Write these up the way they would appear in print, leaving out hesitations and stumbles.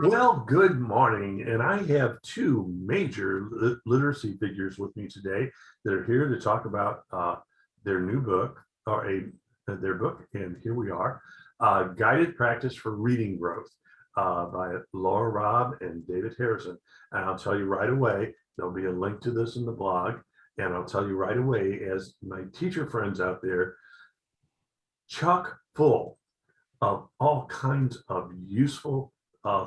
Well, good morning. And I have two major literacy figures with me today that are here to talk about their new book, or their book. And here we are, Guided Practice for Reading Growth by Laura Robb and David Harrison. And I'll tell you right away, there'll be a link to this in the blog. And I'll tell you right away, as my teacher friends out there, chock full of all kinds of useful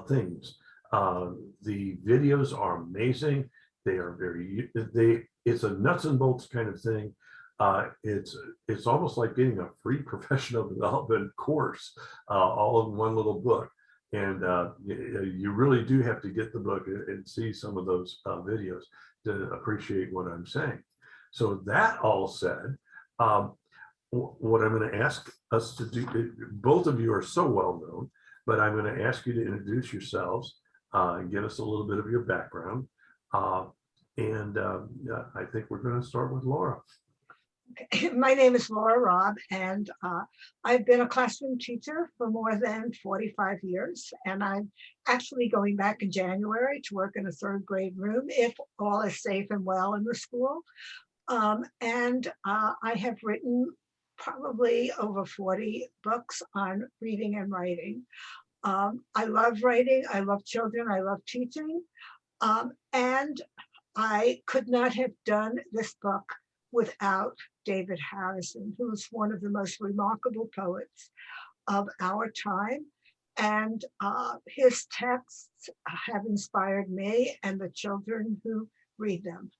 things. The videos are amazing. They are it's a nuts and bolts kind of thing. It's almost like getting a free professional development course all in one little book. And you really do have to get the book and see some of those videos to appreciate what I'm saying. So that all said, what I'm going to ask us to do, both of you are so well known, but I'm going to ask you to introduce yourselves and give us a little bit of your background. And I think we're going to start with Laura. My name is Laura Robb, and I've been a classroom teacher for more than 45 years. And I'm actually going back in January to work in a third grade room if all is safe and well in the school. I have written probably over 40 books on reading and writing. I love writing, I love children, I love teaching. And I could not have done this book without David Harrison, who is one of the most remarkable poets of our time. And his texts have inspired me and the children who read them.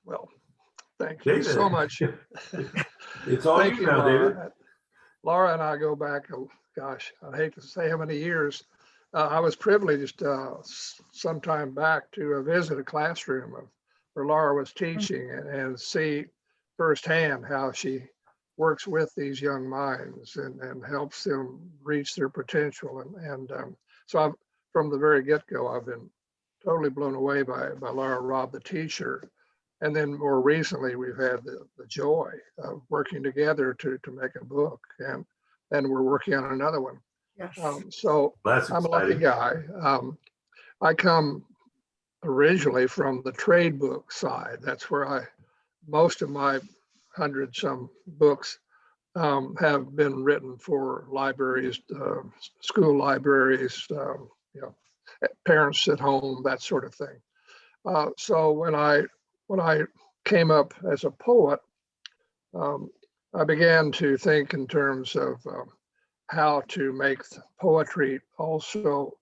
Well, thank you David. so much. It's all Thank you you, now, Laura. David. Laura and I go back, oh gosh, I hate to say how many years. I was privileged some time back to visit a classroom where Laura was teaching and see firsthand how she works with these young minds and helps them reach their potential. So I've, from the very get-go, I've been totally blown away by Laura Robb, the teacher. And then more recently, we've had the joy of working together to make a book, and we're working on another one. Yes. So That's I'm a lucky exciting. guy. I come originally from the trade book side. That's where most of my 100-some books have been written for libraries, school libraries, parents at home, that sort of thing. So when I came up as a poet, I began to think in terms of how to make poetry also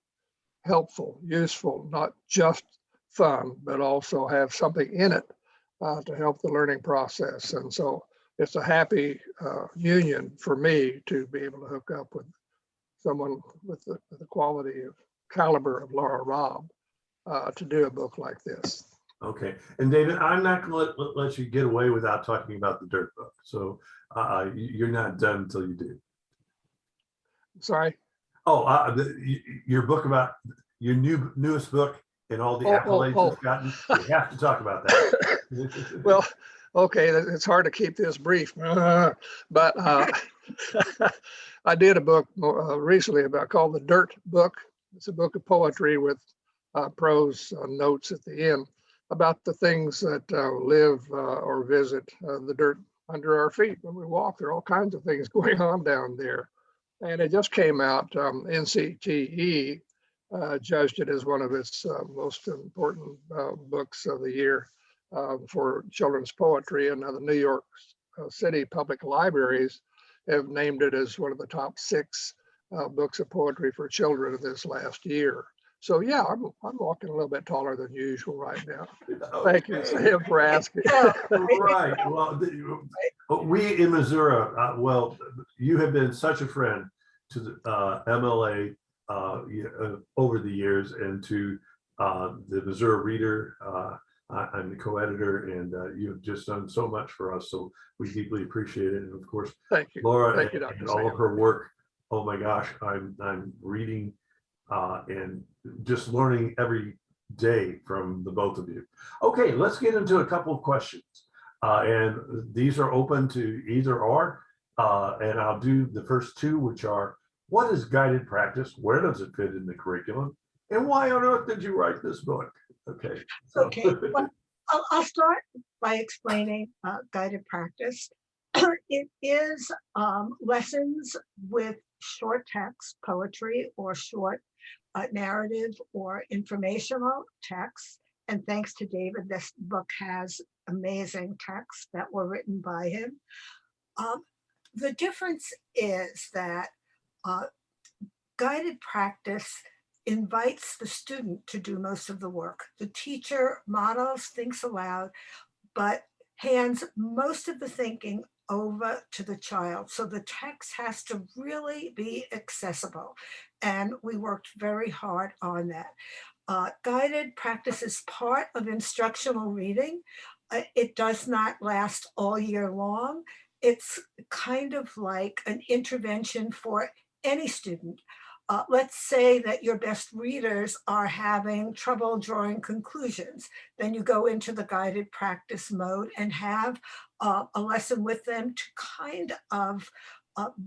helpful, useful, not just fun, but also have something in it to help the learning process. And so it's a happy union for me to be able to hook up with someone with the quality of caliber of Laura Robb to do a book like this. Okay. And David, I'm not going to let you get away without talking about the Dirt Book. So you're not done until you do. Sorry? Oh, your book about your newest book and all the accolades it's gotten. You have to talk about that. Well, okay, it's hard to keep this brief, but I did a book recently called The Dirt Book. It's a book of poetry with prose notes at the end about the things that live or visit the dirt under our feet when we walk. There are all kinds of things going on down there. And it just came out. NCTE judged it as one of its most important books of the year for children's poetry. And the New York City Public Libraries have named it as one of the top 6 books of poetry for children this last year. So yeah, I'm walking a little bit taller than usual right now. Okay. Thank you, Sam, for asking. Right. Well, we in Missouri, well, you have been such a friend to the MLA over the years, and to the Missouri Reader. I'm the co-editor, and you've just done so much for us. So we deeply appreciate it. And of course, thank you, Laura, thank you, and all of her work. Oh my gosh, I'm reading and just learning every day from the both of you. Okay, let's get into a couple of questions. And these are open to either or. And I'll do the first 2, which are What is guided practice? Where does it fit in the curriculum? And why on earth did you write this book? Okay. So Okay, well, I'll start by explaining guided practice. It is lessons with short text, poetry, or short narrative or informational text. And thanks to David, this book has amazing texts that were written by him. Um, the difference is that uh, guided practice invites the student to do most of the work. The teacher models, thinks aloud, but hands most of the thinking over to the child. So the text has to really be accessible. And we worked very hard on that. Guided practice is part of instructional reading. It does not last all year long. It's kind of like an intervention for any student. Let's say that your best readers are having trouble drawing conclusions. Then you go into the guided practice mode and have a lesson with them to kind of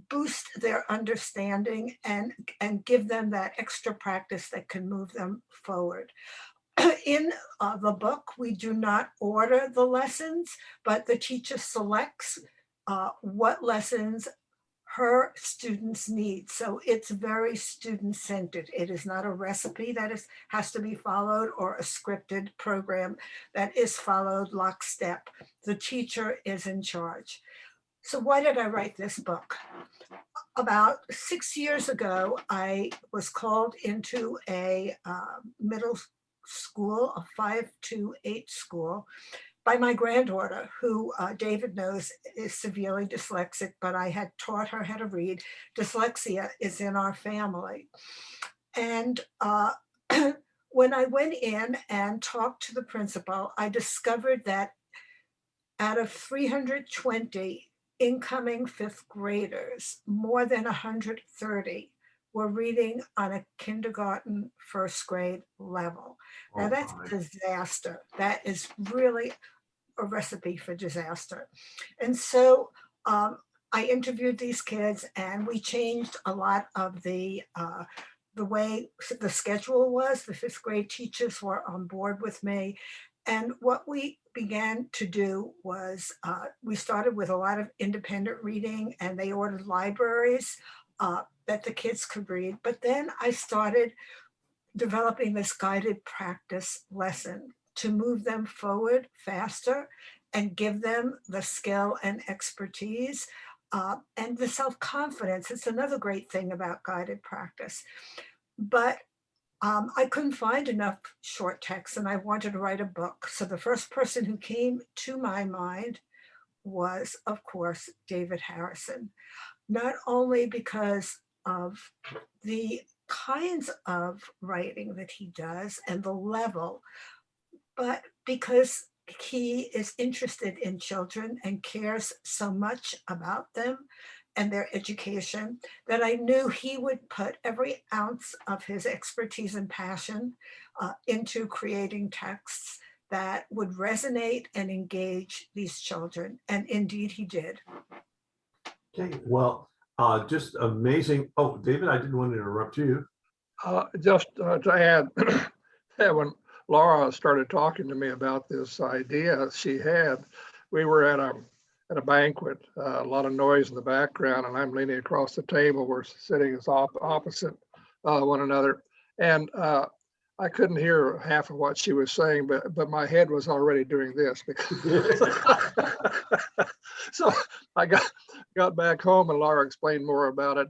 boost their understanding and give them that extra practice that can move them forward. In the book, we do not order the lessons, but the teacher selects what lessons her students need. So it's very student-centered. It is not a recipe that has to be followed or a scripted program that is followed lockstep. The teacher is in charge. So why did I write this book? About 6 years ago, I was called into a middle school, a 5 to 8 school, by my granddaughter, who David knows is severely dyslexic, but I had taught her how to read. Dyslexia is in our family. And when I went in and talked to the principal, I discovered that out of 320 incoming fifth graders, more than 130 were reading on a kindergarten first grade level. Now oh that's my. disaster. That is really a recipe for disaster. And so I interviewed these kids, and we changed a lot of the way the schedule was. The fifth grade teachers were on board with me. And what we began to do was we started with a lot of independent reading, and they ordered libraries that the kids could read. But then I started developing this guided practice lesson to move them forward faster and give them the skill and expertise and the self-confidence. It's another great thing about guided practice. But I couldn't find enough short text, and I wanted to write a book. So the first person who came to my mind was, of course, David Harrison, not only because of the kinds of writing that he does and the level, but because he is interested in children and cares so much about them and their education that I knew he would put every ounce of his expertise and passion into creating texts that would resonate and engage these children. And indeed he did. Okay, well, just amazing. Oh, David, I didn't want to interrupt you. Just to add that when Laura started talking to me about this idea she had, we were at a banquet, a lot of noise in the background, and I'm leaning across the table. We're sitting as opposite one another, and I couldn't hear half of what she was saying, but my head was already doing this because so I got back home and Laura explained more about it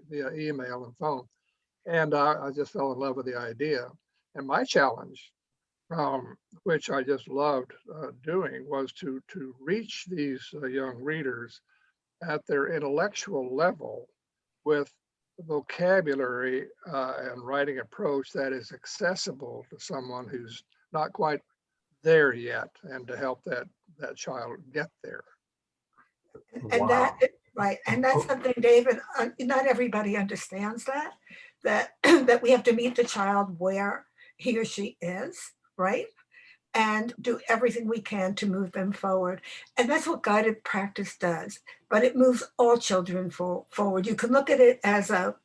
via email and phone. And I just fell in love with the idea. And my challenge, which I just loved doing, was to reach these young readers at their intellectual level with vocabulary and writing approach that is accessible to someone who's not quite there yet, and to help that child get there. And that, Wow. right, and that's something, David, not everybody understands that that we have to meet the child where he or she is, right? and do everything we can to move them forward. And that's what guided practice does. But it moves all children forward. You can look at it as a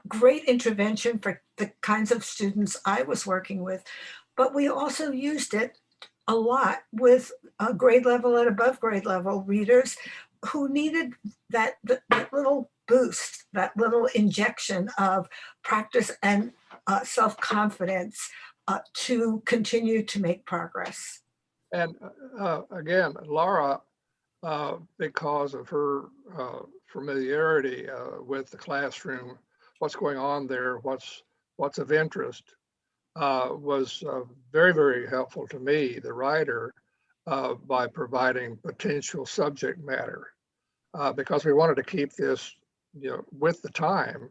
great intervention for the kinds of students I was working with, but we also used it a lot with grade level and above grade level readers who needed that little boost, that little injection of practice and self-confidence to continue to make progress. And again, Laura, because of her familiarity with the classroom, what's going on there, what's of interest, was very, very helpful to me, the writer, by providing potential subject matter, because we wanted to keep this, with the time.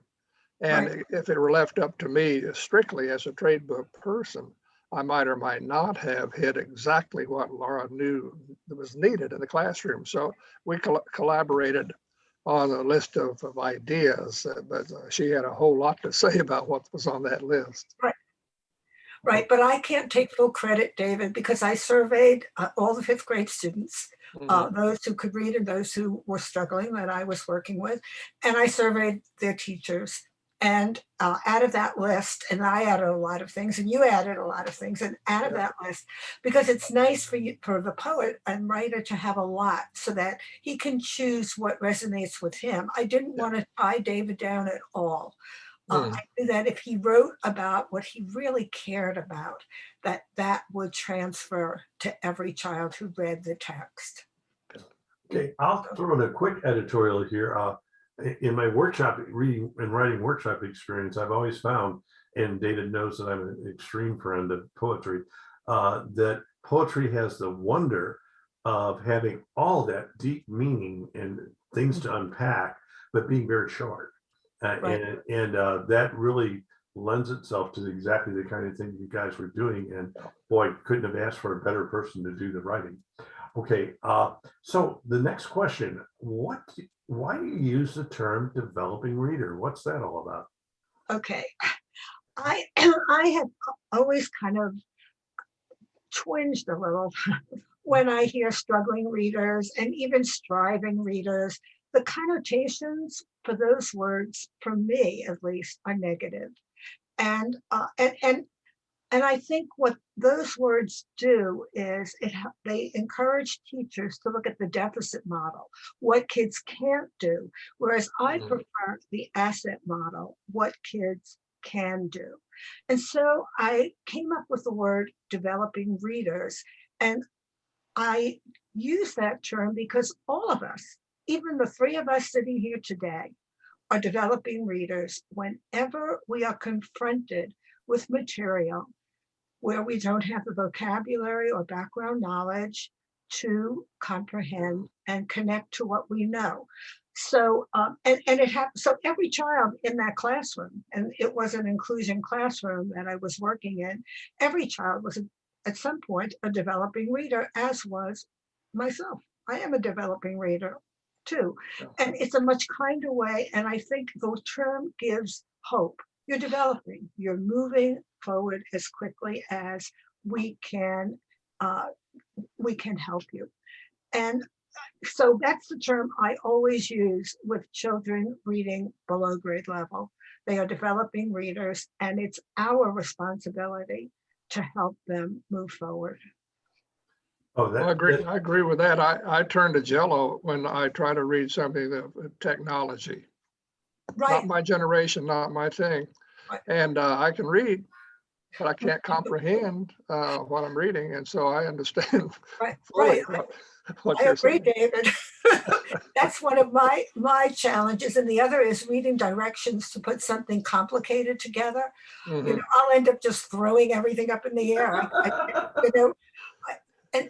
And Right. if it were left up to me strictly as a trade book person, I might or might not have hit exactly what Laura knew that was needed in the classroom. So we collaborated on a list of ideas, but she had a whole lot to say about what was on that list. Right. Right, but I can't take full credit, David, because I surveyed all the fifth grade students, those who could read and those who were struggling that I was working with, and I surveyed their teachers. And out of that list, and I added a lot of things, and you added a lot of things, and out of that list, because it's nice for you, for the poet and writer, to have a lot so that he can choose what resonates with him. I didn't want to tie David down at all. I knew that if he wrote about what he really cared about, that would transfer to every child who read the text. Okay, I'll throw in a quick editorial here. In my workshop, reading and writing workshop experience, I've always found, and David knows that I'm an extreme friend of poetry, that poetry has the wonder of having all that deep meaning and things to unpack, but being very short. Right. And that really lends itself to exactly the kind of thing you guys were doing. And boy, couldn't have asked for a better person to do the writing. Okay, so the next question, why do you use the term developing reader? What's that all about? Okay. I have always kind of twinged a little when I hear struggling readers and even striving readers. The connotations for those words, for me at least, are negative. And and I think what those words do is they encourage teachers to look at the deficit model, what kids can't do, whereas I prefer the asset model, what kids can do. And so I came up with the word developing readers, and I use that term because all of us, even the three of us sitting here today, are developing readers whenever we are confronted with material where we don't have the vocabulary or background knowledge to comprehend and connect to what we know. So, so every child in that classroom, and it was an inclusion classroom that I was working in, every child was at some point a developing reader, as was myself. I am a developing reader too. And it's a much kinder way. And I think the term gives hope. You're developing, you're moving forward as quickly as we can help you. And so that's the term I always use with children reading below grade level. They are developing readers, and it's our responsibility to help them move forward. Oh, I agree with that. I turn to Jello when I try to read something of technology. Right. Not my generation, not my thing. Right. And I can read, but I can't comprehend what I'm reading. And so I understand fully what I you're agree, saying. David. That's one of my challenges. And the other is reading directions to put something complicated together. You know, I'll end up just throwing everything up in the air. You know, and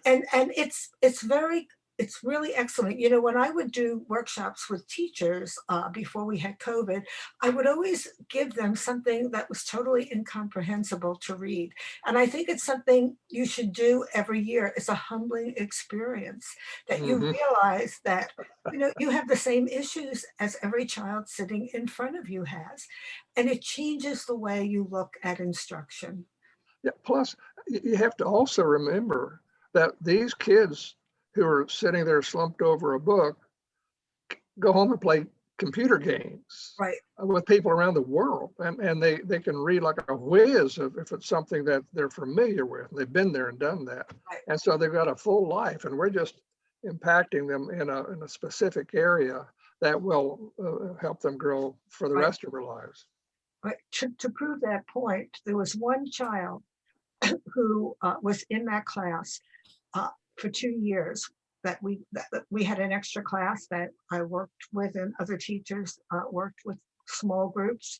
it's really excellent. You know, when I would do workshops with teachers before we had COVID, I would always give them something that was totally incomprehensible to read. And I think it's something you should do every year. It's a humbling experience that you realize that, you know, you have the same issues as every child sitting in front of you has. And it changes the way you look at instruction. Yeah, plus you have to also remember that these kids who are sitting there slumped over a book go home and play computer games Right. with people around the world, and they can read like a whiz if it's something that they're familiar with. They've been there and done that, Right. and so they've got a full life, and we're just impacting them in a specific area that will help them grow for the Right. rest of their lives. But to prove that point, there was one child who was in that class for 2 years that we had an extra class that I worked with, and other teachers worked with small groups.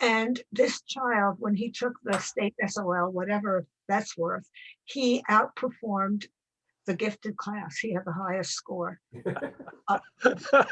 And this child, when he took the state SOL, whatever that's worth, he outperformed the gifted class. He had the highest score.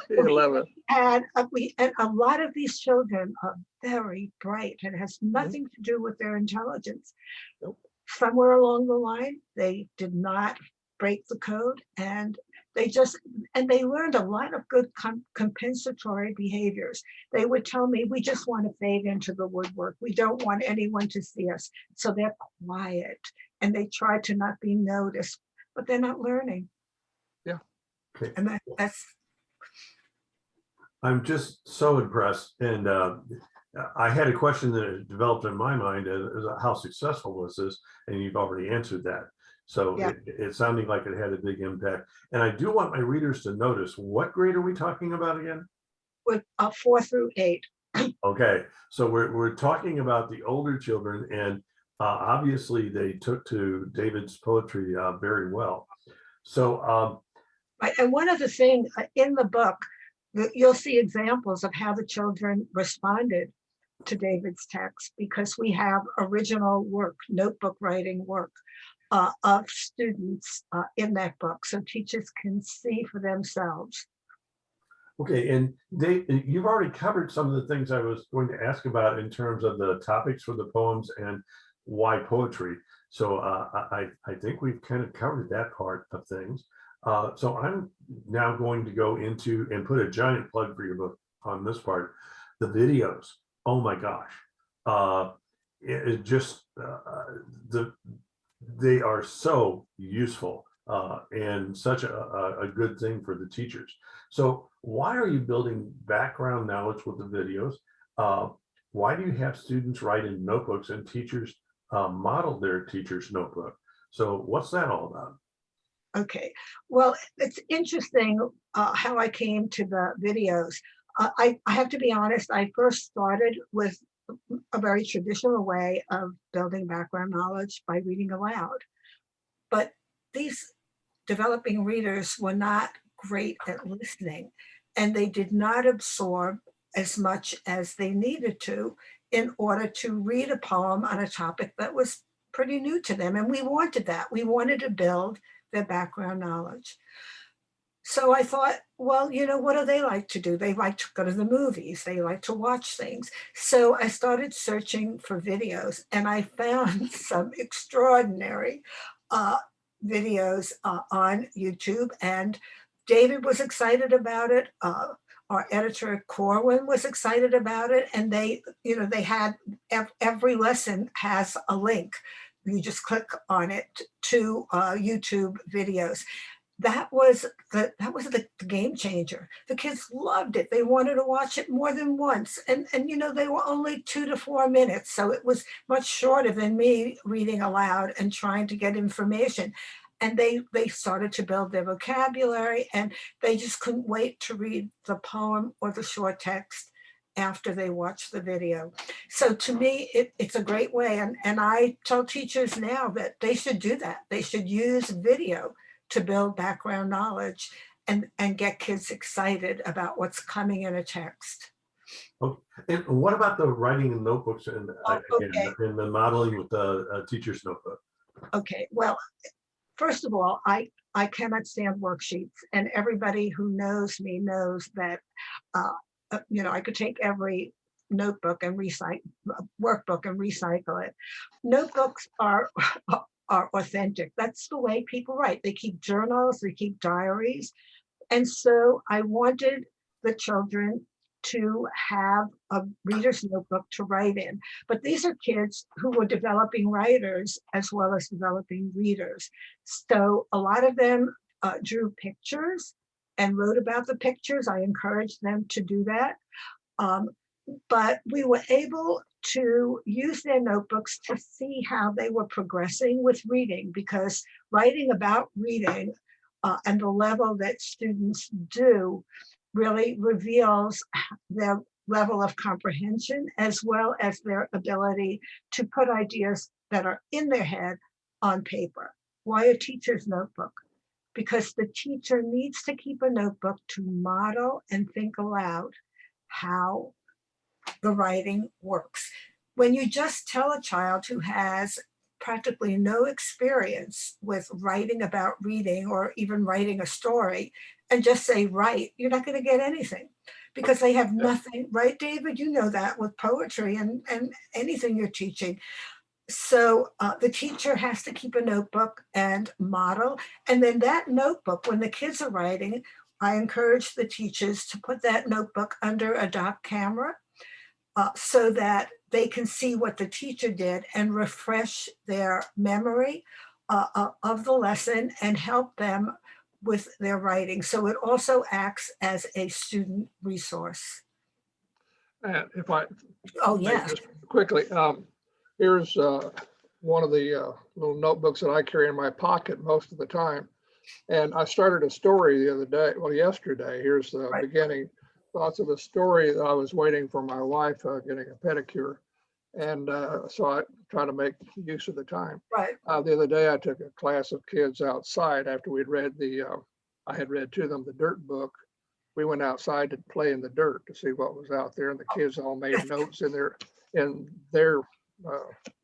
You love it. And a lot of these children are very bright, and it has nothing to do with their intelligence. Nope. Somewhere along the line, they did not break the code, and they learned a lot of good compensatory behaviors. They would tell me, we just want to fade into the woodwork. We don't want anyone to see us. So they're quiet, and they try to not be noticed, but they're not learning. Yeah. Okay. And that's I'm just so impressed. And I had a question that developed in my mind as how successful was this? And you've already answered that. So Yeah. it sounded like it had a big impact. And I do want my readers to notice, what grade are we talking about again? with 4 through 8. Okay, so we're talking about the older children, and obviously they took to David's poetry very well. So Right. And one of the things in the book, you'll see examples of how the children responded to David's text, because we have original work, notebook writing work of students in that book, so teachers can see for themselves. okay, and you've already covered some of the things I was going to ask about in terms of the topics for the poems and why poetry. So I think we've kind of covered that part of things. So I'm now going to go into and put a giant plug for your book on this part. The videos, oh my gosh, it just they are so useful and such a good thing for the teachers. So why are you building background knowledge with the videos? Why do you have students write in notebooks and teachers model their teacher's notebook? So what's that all about? Okay, well, it's interesting how I came to the videos. I have to be honest, I first started with a very traditional way of building background knowledge by reading aloud. But these developing readers were not great at listening, and they did not absorb as much as they needed to in order to read a poem on a topic that was pretty new to them. And we wanted that. We wanted to build their background knowledge. So I thought, well, what do they like to do? They like to go to the movies. They like to watch things. So I started searching for videos, and I found some extraordinary uh, videos on YouTube. And David was excited about it. Our editor Corwin was excited about it, and they had every lesson has a link. You just click on it to YouTube videos. That was the game changer. The kids loved it. They wanted to watch it more than once. And they were only 2 to 4 minutes. So it was much shorter than me reading aloud and trying to get information. And they started to build their vocabulary, and they just couldn't wait to read the poem or the short text after they watched the video. So to me, it's a great way. And I tell teachers now that they should do that. They should use video to build background knowledge and get kids excited about what's coming in a text. Oh, and what about the writing in notebooks and Okay. and the modeling with the teacher's notebook? Okay, well, first of all, I cannot stand worksheets, and everybody who knows me knows that I could take every notebook and workbook and recycle it. Notebooks are authentic. That's the way people write. They keep journals, they keep diaries. And so I wanted the children to have a reader's notebook to write in. But these are kids who were developing writers as well as developing readers. So a lot of them drew pictures and wrote about the pictures. I encouraged them to do that. But we were able to use their notebooks to see how they were progressing with reading, because writing about reading and the level that students do really reveals their level of comprehension as well as their ability to put ideas that are in their head on paper. Why a teacher's notebook? Because the teacher needs to keep a notebook to model and think aloud how the writing works. When you just tell a child who has practically no experience with writing about reading or even writing a story and just say write, you're not going to get anything because they have nothing, right, David? You know that with poetry and anything you're teaching. So the teacher has to keep a notebook and model. And then that notebook, when the kids are writing, I encourage the teachers to put that notebook under a dock camera so that they can see what the teacher did and refresh their memory of the lesson and help them with their writing. So it also acts as a student resource. And if I Oh, may yeah. just quickly, here's one of the little notebooks that I carry in my pocket most of the time. And I started a story the other day, well, yesterday. Here's the Right. beginning thoughts of a story that I was waiting for my wife getting a pedicure. And so I try to make use of the time. Right. The other day, I took a class of kids outside after we'd read I had read to them the dirt book. We went outside to play in the dirt to see what was out there. And the kids all made notes in their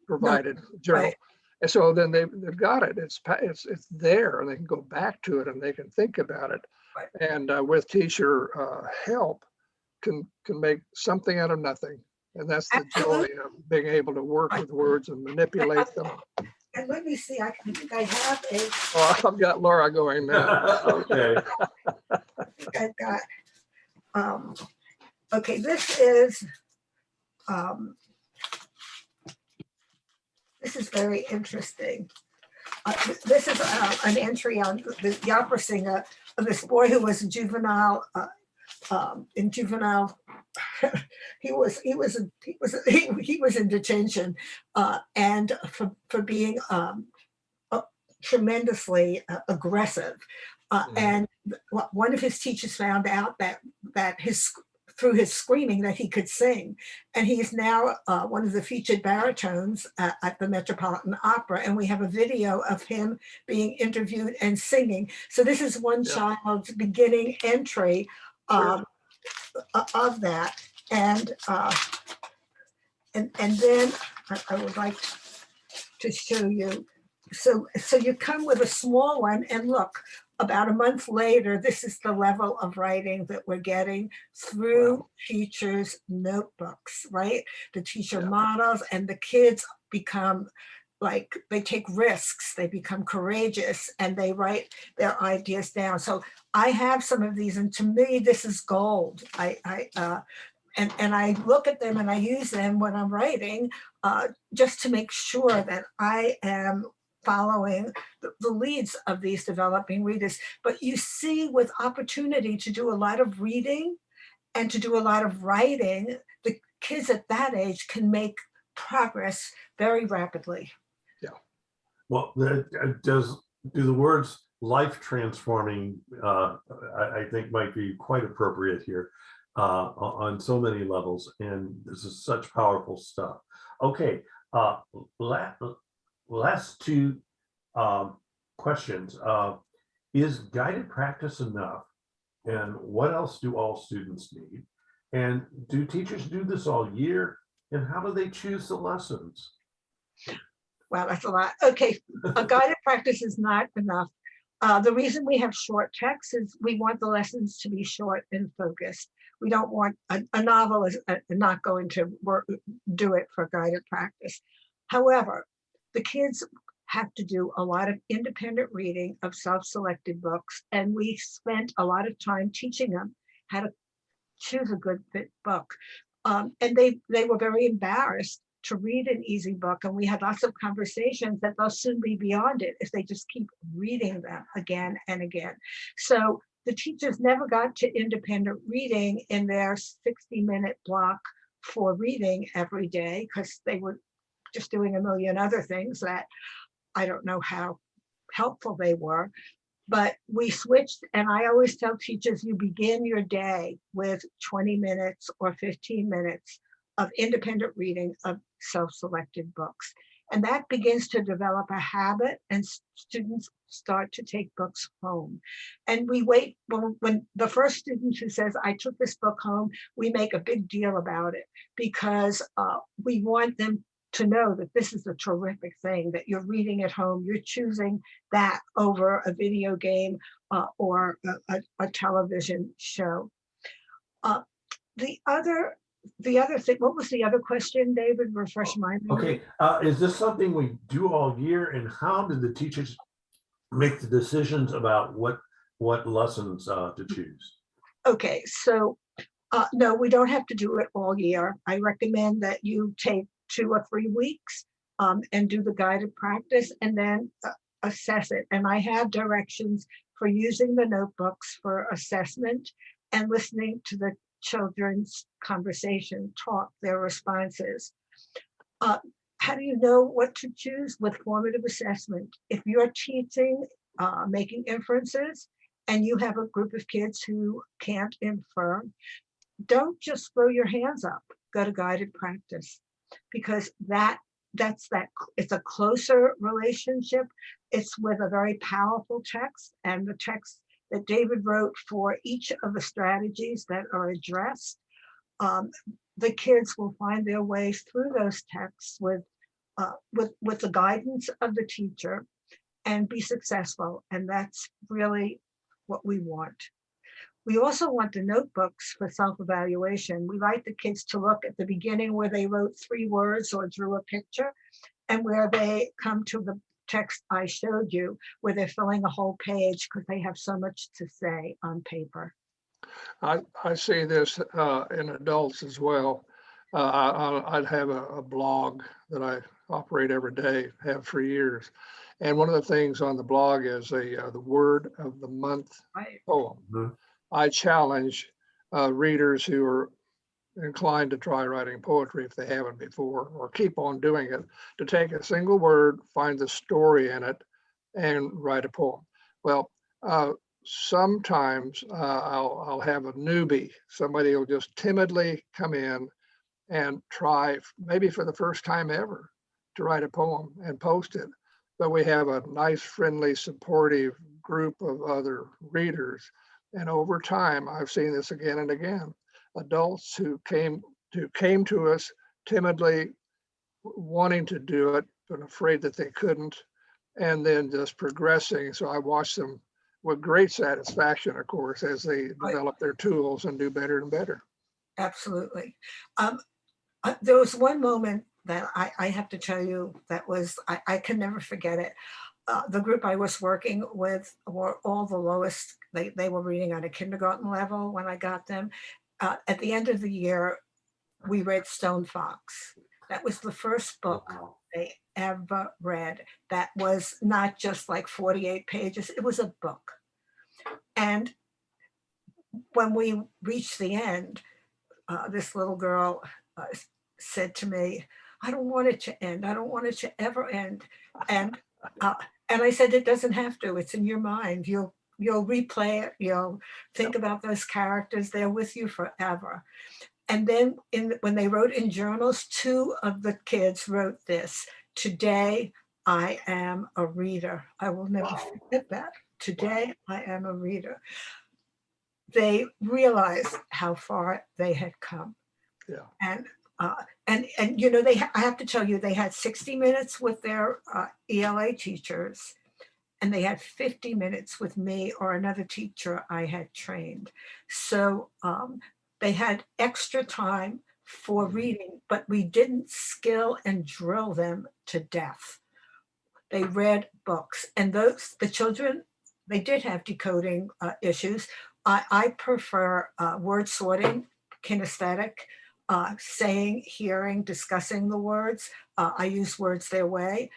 provided journal. Right. And so then they've got it. It's there, and they can go back to it, and they can think about it. Right. And with teacher help, can make something out of nothing. And that's the joy of being able to work with words and manipulate them. And let me see, I think I have a. Oh, I've got Laura going now. Okay. I think I've got. Okay, this is. This is very interesting. This is an entry on the opera singer of this boy who was a juvenile in juvenile. he was in detention and for being tremendously aggressive. And one of his teachers found out that through his screaming that he could sing. And he's now one of the featured baritones at the Metropolitan Opera. And we have a video of him being interviewed and singing. So this is one child's beginning entry of that. And then I would like to show you. So you come with a small one, and look, about a month later, this is the level of writing that we're getting through teachers' notebooks, right? The teacher models, and the kids become like, they take risks, they become courageous, and they write their ideas down. So I have some of these, and to me, this is gold. And I look at them and I use them when I'm writing just to make sure that I am following the leads of these developing readers. But you see, with opportunity to do a lot of reading and to do a lot of writing, the kids at that age can make progress very rapidly. Yeah. Well, do the words life transforming, I think might be quite appropriate here on so many levels. And this is such powerful stuff. Okay. Last two questions. Is guided practice enough? And what else do all students need? And do teachers do this all year? And how do they choose the lessons? Wow, that's a lot. Okay, a guided practice is not enough. The reason we have short texts is we want the lessons to be short and focused. We don't want a novel is not going to do it for guided practice. However, the kids have to do a lot of independent reading of self-selected books, and we spent a lot of time teaching them how to choose a good fit book. And they were very embarrassed to read an easy book. And we had lots of conversations that they'll soon be beyond it if they just keep reading them again and again. So the teachers never got to independent reading in their 60-minute block for reading every day because they were just doing a million other things that I don't know how helpful they were. But we switched, and I always tell teachers, you begin your day with 20 minutes or 15 minutes of independent reading of self-selected books. And that begins to develop a habit, and students start to take books home. And we wait, when the first student who says, I took this book home, we make a big deal about it because we want them to know that this is a terrific thing, that you're reading at home, you're choosing that over a video game or a television show. The other thing, what was the other question, David? Refresh my memory. Okay, is this something we do all year, and how did the teachers make the decisions about what lessons to choose? Okay, so no, we don't have to do it all year. I recommend that you take 2 or 3 weeks and do the guided practice and then assess it. And I have directions for using the notebooks for assessment and listening to the children's conversation, talk, their responses. How do you know what to choose? With formative assessment. If you're teaching, making inferences, and you have a group of kids who can't infer, don't just throw your hands up, go to guided practice, because it's a closer relationship. It's with a very powerful text, and the text that David wrote for each of the strategies that are addressed, the kids will find their way through those texts with the guidance of the teacher and be successful. And that's really what we want. We also want the notebooks for self-evaluation. We like the kids to look at the beginning where they wrote 3 words or drew a picture, and where they come to the text I showed you, where they're filling a whole page because they have so much to say on paper. I see this in adults as well. I'd have a blog that I operate every day, have for years. And one of the things on the blog is the word of the month poem. Mhm. I challenge readers who are inclined to try writing poetry if they haven't before, or keep on doing it, to take a single word, find the story in it, and write a poem. Well, sometimes I'll have a newbie. Somebody will just timidly come in and try, maybe for the first time ever, to write a poem and post it. But we have a nice, friendly, supportive group of other readers. And over time, I've seen this again and again. Adults who came to us timidly, wanting to do it, but afraid that they couldn't, and then just progressing. So I watch them with great satisfaction, of course, as they develop their tools and do better and better. Absolutely. There was one moment that I have to tell you that was, I can never forget it. The group I was working with were all the lowest. They were reading on a kindergarten level when I got them. At the end of the year, we read Stone Fox. That was the first book Wow. they ever read. That was not just like 48 pages, it was a book. And when we reached the end, this little girl said to me, I don't want it to end. I don't want it to ever end. And I said, it doesn't have to. It's in your mind. You'll replay it. You'll think about those characters. They're with you forever. And then when they wrote in journals, 2 of the kids wrote this: today I am a reader. I will never forget that. Today I am a reader. They realized how far they had come. Yeah. And you know, I have to tell you, they had 60 minutes with their ELA teachers, and they had 50 minutes with me or another teacher I had trained. So they had extra time for reading, but we didn't skill and drill them to death. They read books, and the children, they did have decoding issues. I prefer word sorting, kinesthetic, saying, hearing, discussing the words. I use words their way.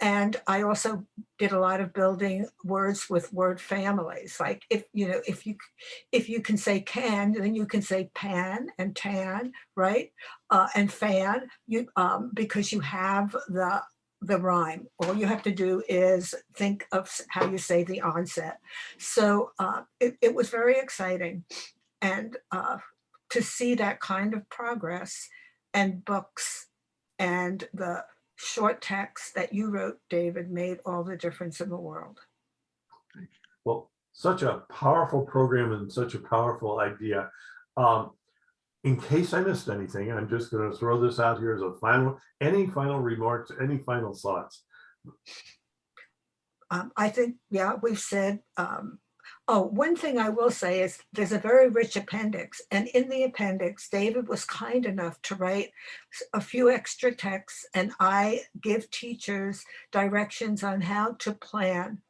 And I also did a lot of building words with word families. Like if you can say can, then you can say pan and tan, right? And fan, because you have the rhyme. All you have to do is think of how you say the onset. So it was very exciting, and to see that kind of progress, and books and the short text that you wrote, David, made all the difference in the world. Well, such a powerful program and such a powerful idea. In case I missed anything, I'm just going to throw this out here as a any final remarks, any final thoughts? I think, yeah, we've said, oh, one thing I will say is there's a very rich appendix. And in the appendix, David was kind enough to write a few extra texts, and I give teachers directions on how to plan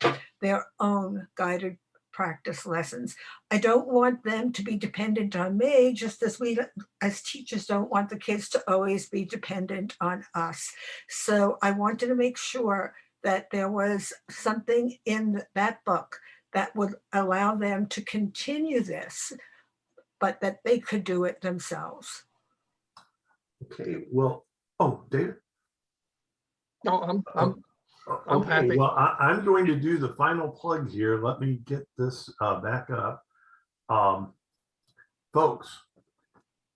their own guided practice lessons. I don't want them to be dependent on me, just as we as teachers don't want the kids to always be dependent on us. So I wanted to make sure that there was something in that book that would allow them to continue this, but that they could do it themselves. Okay, well, oh, David. No, I'm Okay, happy. well, I'm going to do the final plug here. Let me get this back up. Folks,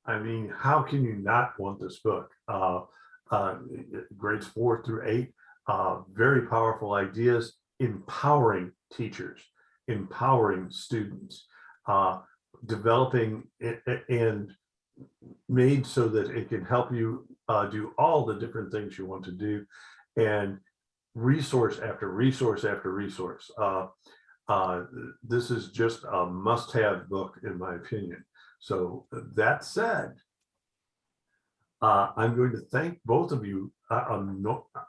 I mean, how can you not want this book? Grades 4 through 8, very powerful ideas, empowering teachers, empowering students, developing it and made so that it can help you do all the different things you want to do, and resource after resource after resource. This is just a must-have book, in my opinion. So that said, I'm going to thank both of you.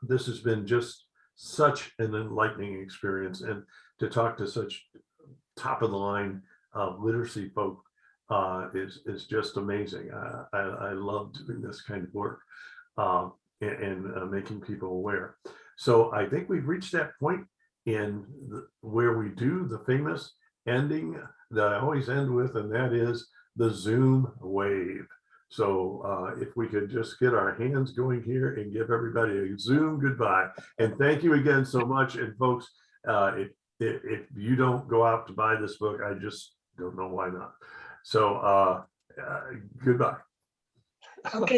This has been just such an enlightening experience, and to talk to such top of the line literacy folk is just amazing. I love doing this kind of work, and making people aware. So I think we've reached that point in where we do the famous ending that I always end with, and that is the Zoom wave. So if we could just get our hands going here and give everybody a Zoom goodbye. And thank you again so much. And folks, if you don't go out to buy this book, I just don't know why not. So goodbye. Okay.